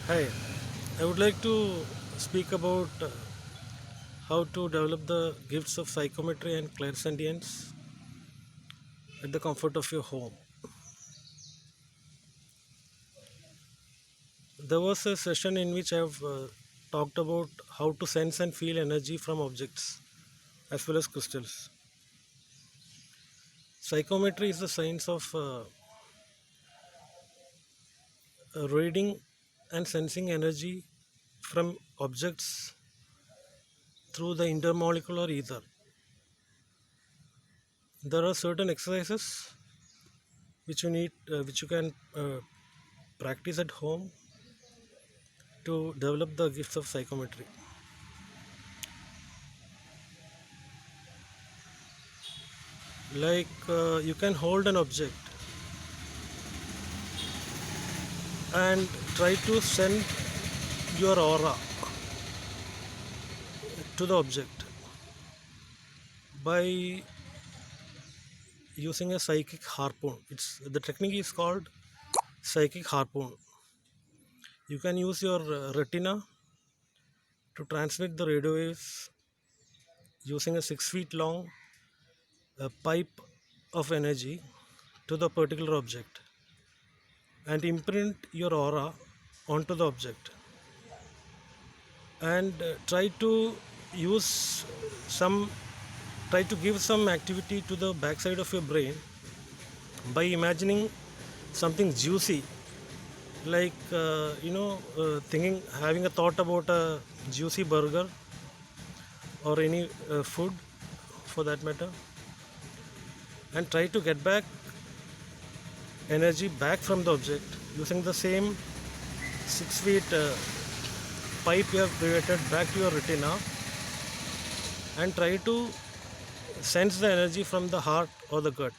Hi, I would like to speak about how to develop the gifts of psychometry and clairsentience at the comfort of your home. There was a session in which I have talked about how to sense and feel energy from objects as well as crystals. Psychometry is the science of reading and sensing energy from objects through the intermolecular ether. There are certain exercises which you can practice at home to develop the gifts of psychometry. Like you can hold an object and try to send your aura to the object by using a psychic harpoon. It's the technique is called psychic harpoon. You can use your retina to transmit the radio waves using a 6 feet long pipe of energy to the particular object and imprint your aura onto the object and use some try to give some activity to the backside of your brain by imagining something juicy, like thinking, having a thought about a juicy burger or any food for that matter, and try to get back energy back from the object using the same 6 feet pipe you have created back to your retina, and try to sense the energy from the heart or the gut,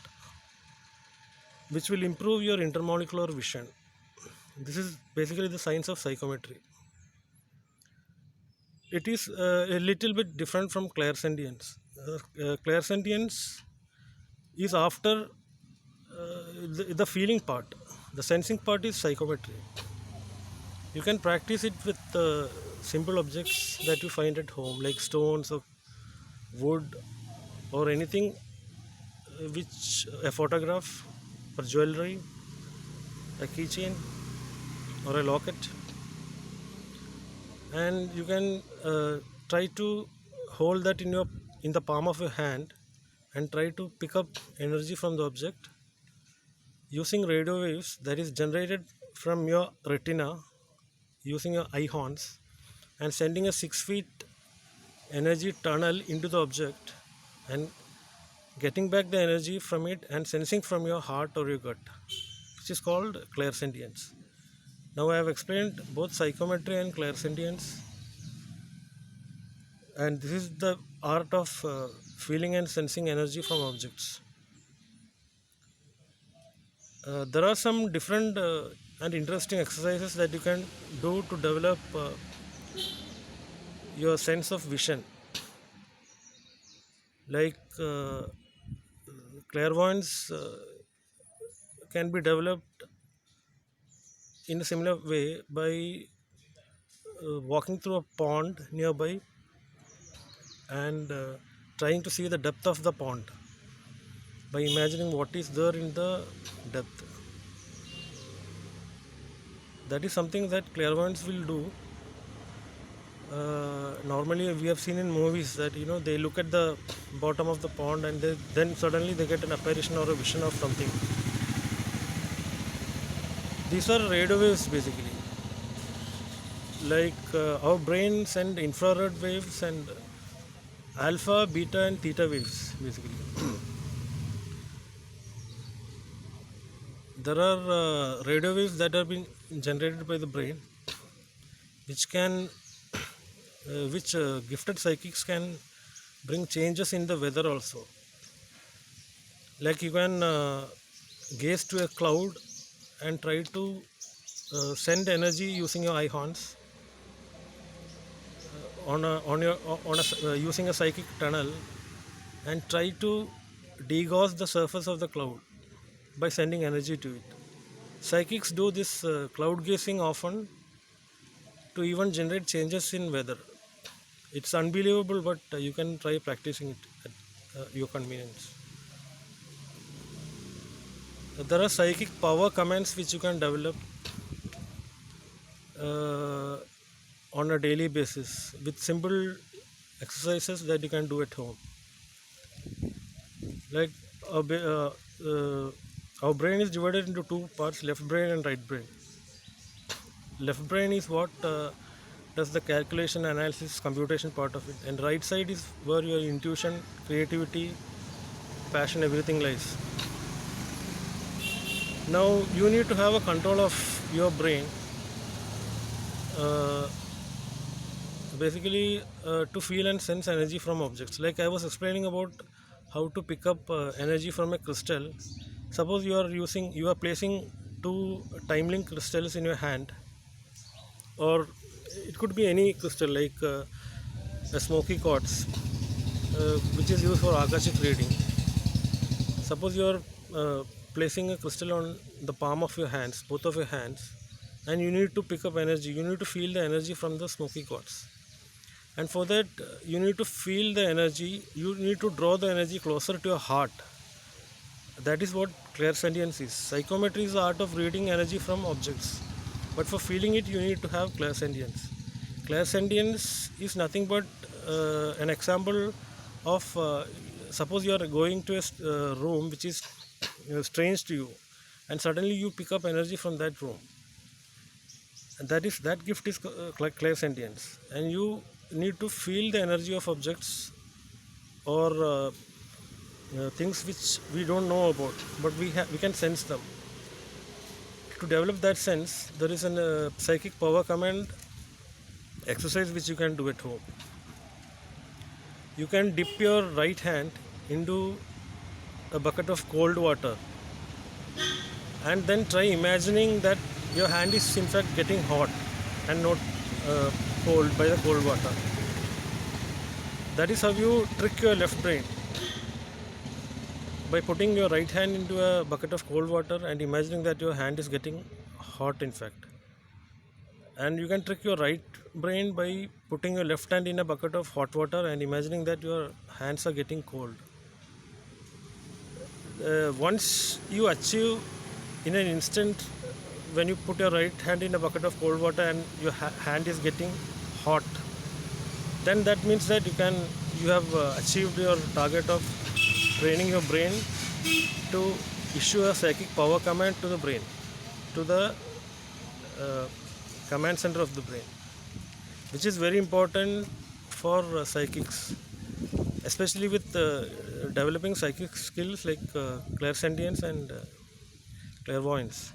which will improve your intermolecular vision. This is basically the science of psychometry. It is a little bit different from clairsentience. Clairsentience is after the feeling part. The sensing part is psychometry. You can practice it with simple objects that you find at home, like stones or wood or anything which a photograph or jewelry, a keychain or a locket, and you can try to hold that in the palm of your hand and try to pick up energy from the object using radio waves that is generated from your retina using your eye horns, and sending a 6 feet energy tunnel into the object and getting back the energy from it and sensing from your heart or your gut, which is called clairsentience. Now I have explained both psychometry and clairsentience, and this is the art of feeling and sensing energy from objects. There are some different and interesting exercises that you can do to develop your sense of vision, like clairvoyance can be developed in a similar way by walking through a pond nearby and trying to see the depth of the pond by imagining what is there in the depth. That is something that clairvoyants will do. Normally we have seen in movies that they look at the bottom of the pond and then suddenly they get an apparition or a vision of something. These are radio waves basically. Like our brain send infrared waves and alpha, beta and theta waves basically. There are radio waves that are being generated by the brain, which can which gifted psychics can bring changes in the weather also. Like you can gaze to a cloud and try to send energy using your eye horns using a psychic tunnel, and try to degauss the surface of the cloud by sending energy to it. Psychics do this cloud gazing often to even generate changes in weather. It's unbelievable, but you can try practicing it at your convenience. There are psychic power commands which you can develop uh, on a daily basis with simple exercises that you can do at home. Like our, our brain is divided into two parts: left brain and right brain. Left brain is what does the calculation, analysis, computation part of it, and right side is where your intuition, creativity, passion, everything lies. Now you need to have a control of your brain, uh, basically to feel and sense energy from objects. Like I was explaining about how to pick up energy from a crystal. Suppose you are placing two time link crystals in your hand, or it could be any crystal like a smoky quartz, which is used for akashic reading. Suppose you are placing a crystal on the palm of your hands, both of your hands, and you need to pick up energy. You need to feel the energy from the smoky quartz, and for that you need to feel the energy. You need to draw the energy closer to your heart. That is what clairsentience is. Psychometry is the art of reading energy from objects, but for feeling it, you need to have clairsentience. Clairsentience is nothing but an example of suppose you are going to a room which is strange to you, and suddenly you pick up energy from that room. And that gift is clairsentience, and you need to feel the energy of objects or things which we don't know about, but we can sense them. To develop that sense, there is a psychic power command exercise which you can do at home. You can dip your right hand into a bucket of cold water and then try imagining that your hand is in fact getting hot and not cold by the cold water. That is how you trick your left brain, by putting your right hand into a bucket of cold water and imagining that your hand is getting hot in fact. And you can trick your right brain by putting your left hand in a bucket of hot water and imagining that your hands are getting cold. Once you achieve in an instant, when you put your right hand in a bucket of cold water and your hand is getting hot, then that means that you have achieved your target of training your brain to issue a psychic power command to the brain, to the uh, command center of the brain, which is very important for psychics, especially with developing psychic skills like clairsentience and clairvoyance,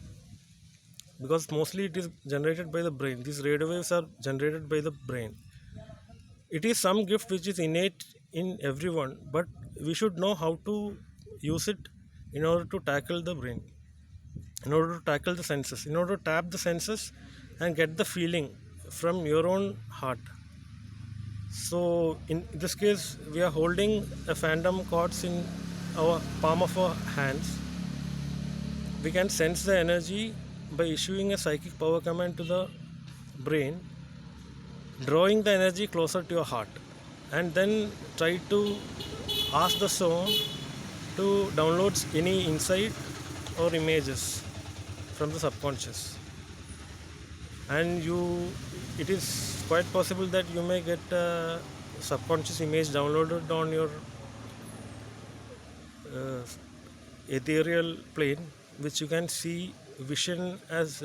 because mostly it is generated by the brain. These radio waves are generated by the brain. It is some gift which is innate in everyone, but we should know how to use it in order to tackle the brain, in order to tackle the senses, in order to tap the senses and get the feeling from your own heart. So in this case, we are holding a phantom quartz in our palm of our hands. We can sense the energy by issuing a psychic power command to the brain, drawing the energy closer to your heart, and then try to ask the stone to download any insight or images from the subconscious. And it is quite possible that you may get a subconscious image downloaded on your uh, ethereal plane, which you can see vision as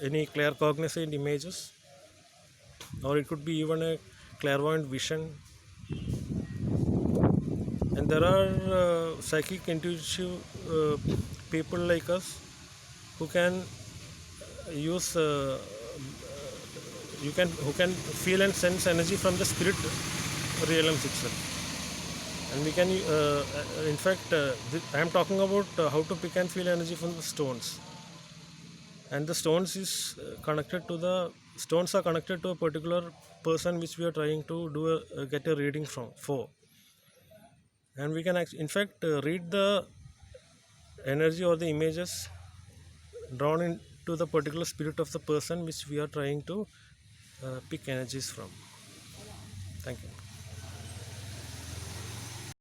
any claircognizant images, or it could be even a clairvoyant vision. And there are psychic intuitive people like us who can use who can feel and sense energy from the spirit realms itself. And we can in fact I am talking about how to pick and feel energy from the stones. And the stones are connected to a particular person which we are trying to get a reading from for. And we can in fact read the energy or the images drawn in to the particular spirit of the person which we are trying to pick energies from. Thank you.